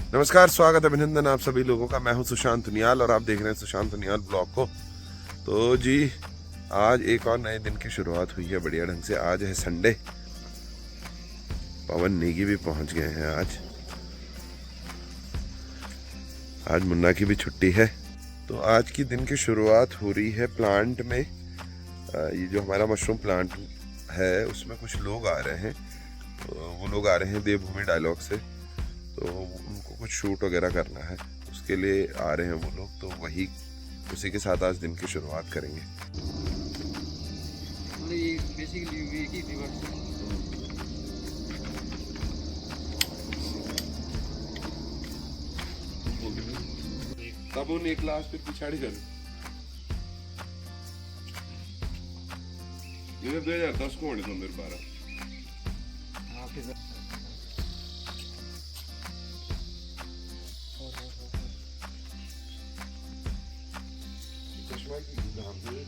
नमस्कार, स्वागत है, अभिनंदन आप सभी लोगों का। मैं हूं सुशांत नियाल और आप देख रहे हैं सुशांत नियाल ब्लॉग को। तो जी, आज एक और नए दिन की शुरुआत हुई है बढ़िया ढंग से। आज है संडे। पवन नेगी भी पहुंच गए हैं आज मुन्ना की भी छुट्टी है। तो आज की दिन की शुरुआत हो रही है प्लांट में। ये जो हमारा मशरूम प्लांट है उसमें कुछ लोग आ रहे हैं। वो लोग आ रहे हैं देवभूमि डायलॉग से, तो उनको कुछ शूट वगैरह करना है, उसके लिए आ रहे हैं वो लोग। तो वही उसी के साथ आज दिन की शुरुआत करेंगे। तब उन एक क्लास फिर पिछाड़ी कर 2010 को होने 2012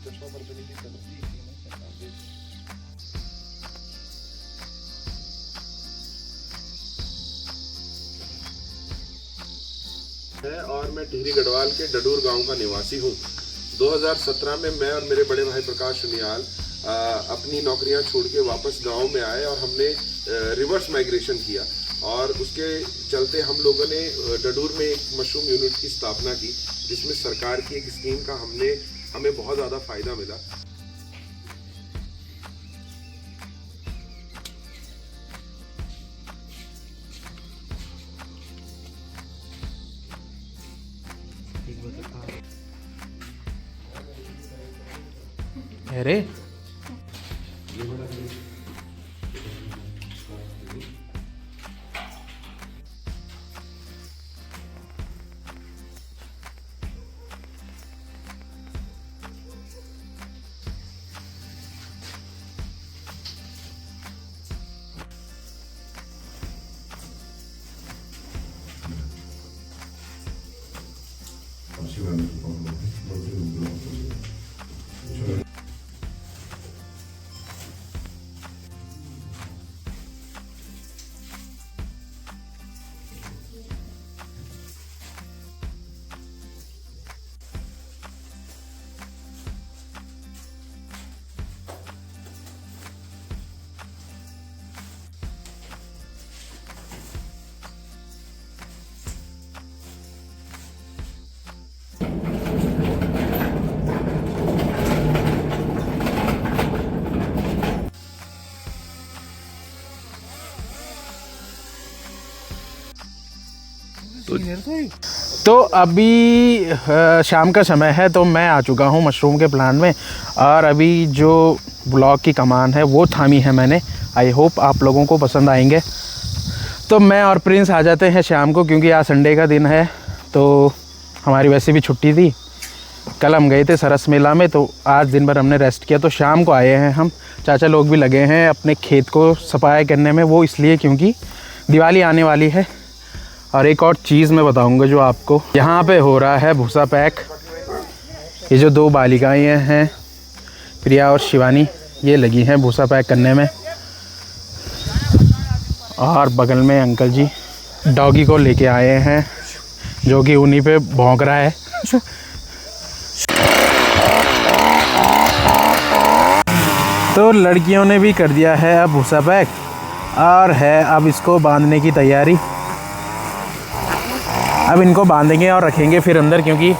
चश्मा बरतने की है। और मैं टिहरी गढ़वाल के डडूर गांव का निवासी हूं। 2017 में मैं और मेरे बड़े भाई प्रकाश नियाल अपनी नौकरियां छोड़ के वापस गांव में आए और हमने रिवर्स माइग्रेशन किया। और उसके चलते हम लोगों ने डडूर में एक मशरूम यूनिट की स्थापना की, जिसमें सरकार की एक स्कीम का हमें बहुत ज़्यादा फायदा मिला। अरे तो अभी शाम का समय है, तो मैं आ चुका हूँ मशरूम के प्लांट में। और अभी जो ब्लॉग की कमान है वो थामी है मैंने। आई होप आप लोगों को पसंद आएंगे। तो मैं और प्रिंस आ जाते हैं शाम को, क्योंकि आज संडे का दिन है। तो हमारी वैसे भी छुट्टी थी। कल हम गए थे सरस मेला में, तो आज दिन भर हमने रेस्ट किया। तो शाम को आए हैं हम। चाचा लोग भी लगे हैं अपने खेत को सफाई करने में। वो इसलिए क्योंकि दिवाली आने वाली है। और एक और चीज़ मैं बताऊंगा जो आपको, यहाँ पे हो रहा है भूसा पैक। ये जो दो बालिकाएं हैं, प्रिया और शिवानी, ये लगी हैं भूसा पैक करने में। और बगल में अंकल जी डॉगी को लेके आए हैं, जो कि उन्हीं पे भौंक रहा है। तो लड़कियों ने भी कर दिया है अब भूसा पैक, और है अब इसको बांधने की तैयारी। अब इनको बांधेंगे और रखेंगे फिर अंदर, क्योंकि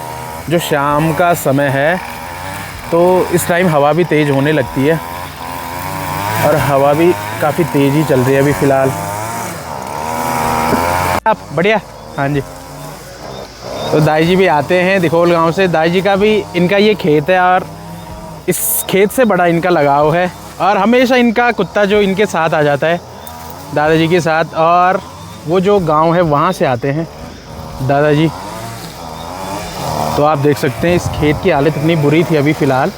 जो शाम का समय है तो इस टाइम हवा भी तेज़ होने लगती है। और हवा भी काफ़ी तेज़ ही चल रही है अभी फ़िलहाल। आप बढ़िया। हाँ जी। तो दाई जी भी आते हैं दिखोल गांव से। दाई जी का भी इनका ये खेत है, और इस खेत से बड़ा इनका लगाव है। और हमेशा इनका कुत्ता जो इनके साथ आ जाता है दादाजी के साथ। और वो जो गांव है वहाँ से आते हैं दादाजी। तो आप देख सकते हैं इस खेत की हालत इतनी बुरी थी अभी फ़िलहाल।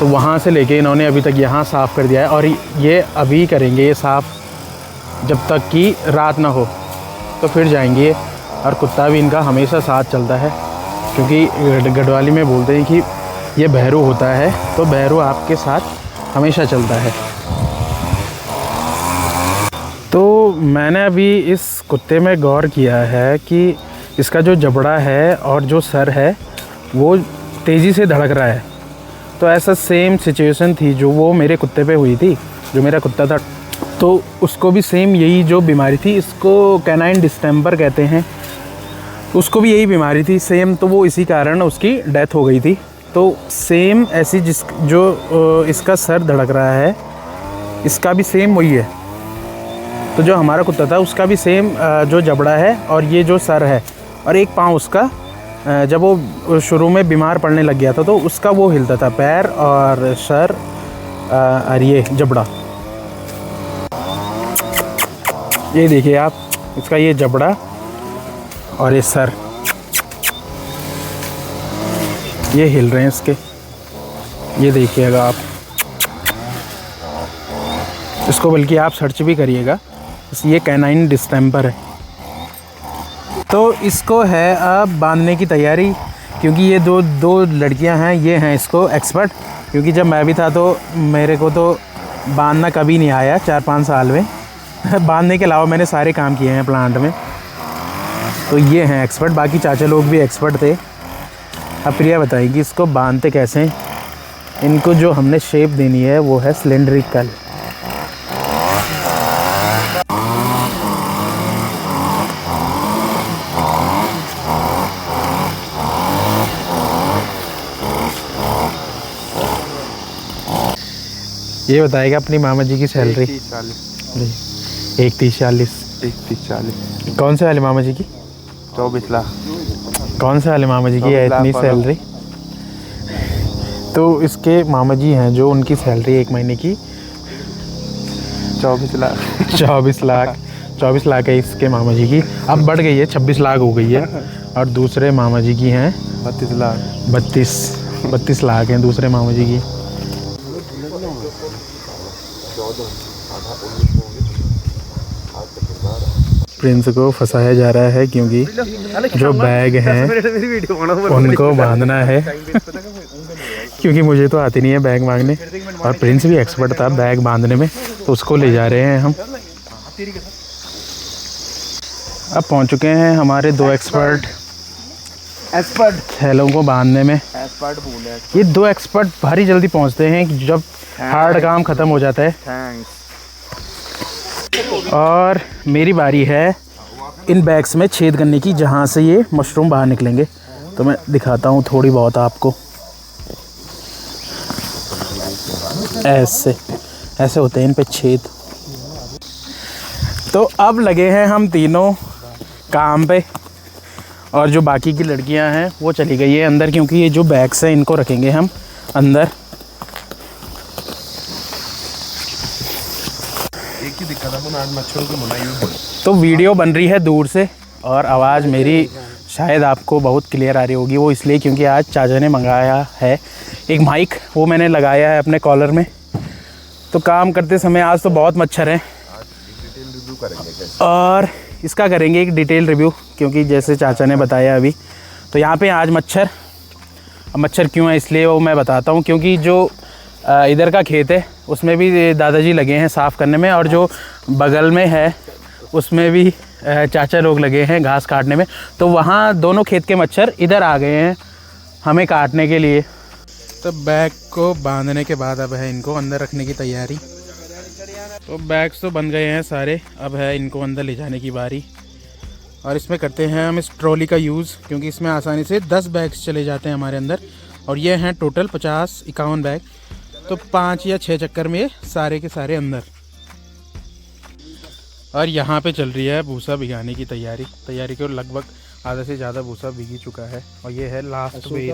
तो वहाँ से लेके इन्होंने अभी तक यहाँ साफ़ कर दिया है। और ये अभी करेंगे ये साफ़ जब तक कि रात ना हो, तो फिर जाएंगे। और कुत्ता भी इनका हमेशा साथ चलता है, क्योंकि गढ़वाली में बोलते हैं कि ये भैरू होता है, तो भैरू आपके साथ हमेशा चलता है। तो मैंने अभी इस कुत्ते में गौर किया है कि इसका जो जबड़ा है और जो सर है वो तेज़ी से धड़क रहा है। तो ऐसा सेम सिचुएशन थी जो वो मेरे कुत्ते पे हुई थी, जो मेरा कुत्ता था। तो उसको भी सेम यही जो बीमारी थी, इसको कैनाइन डिस्टेंपर कहते हैं, उसको भी यही बीमारी थी सेम। तो वो इसी कारण उसकी डेथ हो गई थी। तो सेम ऐसी जो इसका सर धड़क रहा है, इसका भी सेम वही है। तो जो हमारा कुत्ता था उसका भी सेम जो जबड़ा है और ये जो सर है और एक पाँव उसका, जब वो शुरू में बीमार पड़ने लग गया था तो उसका वो हिलता था, पैर और सर और ये जबड़ा। ये देखिए आप, इसका ये जबड़ा और ये सर, ये हिल रहे हैं इसके, ये देखिएगा आप इसको, बल्कि आप सर्च भी करिएगा, ये कैनाइन डिस्टेंपर है। तो इसको है अब बांधने की तैयारी, क्योंकि ये दो लड़कियां हैं, ये हैं इसको एक्सपर्ट। क्योंकि जब मैं भी था तो मेरे को तो बांधना कभी नहीं आया 4-5 साल में बांधने के अलावा मैंने सारे काम किए हैं प्लांट में। तो ये हैं एक्सपर्ट, बाकी चाचा लोग भी एक्सपर्ट थे। अब प्रिया बताएगी इसको बांधते कैसे हैं। इनको जो हमने शेप देनी है वो है सिलेंड्रिकल। ये बताएगा अपनी मामा जी की सैलरी। 1,30,40 कौन से वाले मामा जी की? 24 लाख। कौन से वाले मामा जी की है इतनी सैलरी? तो इसके मामा जी हैं जो उनकी सैलरी एक महीने की 24 लाख 24 लाख है इसके मामा जी की। अब बढ़ गई है, 26 लाख हो गई है। और दूसरे मामा जी की हैं 32 लाख 32 लाख हैं दूसरे मामा जी की। प्रिंस को फंसाया जा रहा है क्योंकि जो बैग हैं उनको बांधना है क्योंकि मुझे तो आती नहीं है बैग बांधने, और प्रिंस भी एक्सपर्ट था बैग बांधने में, तो उसको ले जा रहे हैं हम। अब पहुंच चुके हैं हमारे 2 एक्सपर्ट थैलों को बांधने में। ये 2 एक्सपर्ट भारी जल्दी पहुंचते हैं कि जब हार्ड काम ख़त्म हो जाता है। और मेरी बारी है इन बैग्स में छेद करने की, जहाँ से ये मशरूम बाहर निकलेंगे। तो मैं दिखाता हूँ थोड़ी बहुत आपको। ऐसे होते हैं इन पे छेद। तो अब लगे हैं हम तीनों काम पे, और जो बाकी की लड़कियां हैं वो चली गई है अंदर, क्योंकि ये जो बैग्स हैं इनको रखेंगे हम अंदर। एक ही दिक्कत है आज मच्छरों की मुनाई। तो वीडियो बन रही है दूर से और आवाज़ मेरी शायद आपको बहुत क्लियर आ रही होगी, वो इसलिए क्योंकि आज चाचा ने मंगाया है एक माइक, वो मैंने लगाया है अपने कॉलर में। तो काम करते समय आज तो बहुत मच्छर हैं और इसका करेंगे एक डिटेल रिव्यू, क्योंकि जैसे चाचा ने बताया अभी, तो यहाँ पे आज मच्छर। अब मच्छर क्यों है इसलिए वो मैं बताता हूँ, क्योंकि जो इधर का खेत है उसमें भी दादाजी लगे हैं साफ़ करने में, और जो बगल में है उसमें भी चाचा लोग लगे हैं घास काटने में। तो वहाँ दोनों खेत के मच्छर इधर आ गए हैं हमें काटने के लिए। तो बैग को बांधने के बाद अब है इनको अंदर रखने की तैयारी। तो बैग्स तो बन गए हैं सारे, अब है इनको अंदर ले जाने की बारी। और इसमें करते हैं हम इस ट्रॉली का यूज़, क्योंकि इसमें आसानी से 10 बैग्स चले जाते हैं हमारे अंदर, और ये हैं टोटल 50-51 बैग। तो 5 या 6 चक्कर में ये सारे के सारे अंदर। और यहाँ पे चल रही है भूसा भिगाने की तैयारी को लगभग आधा से ज़्यादा भूसा भिग चुका है, और ये है लास्ट वेल।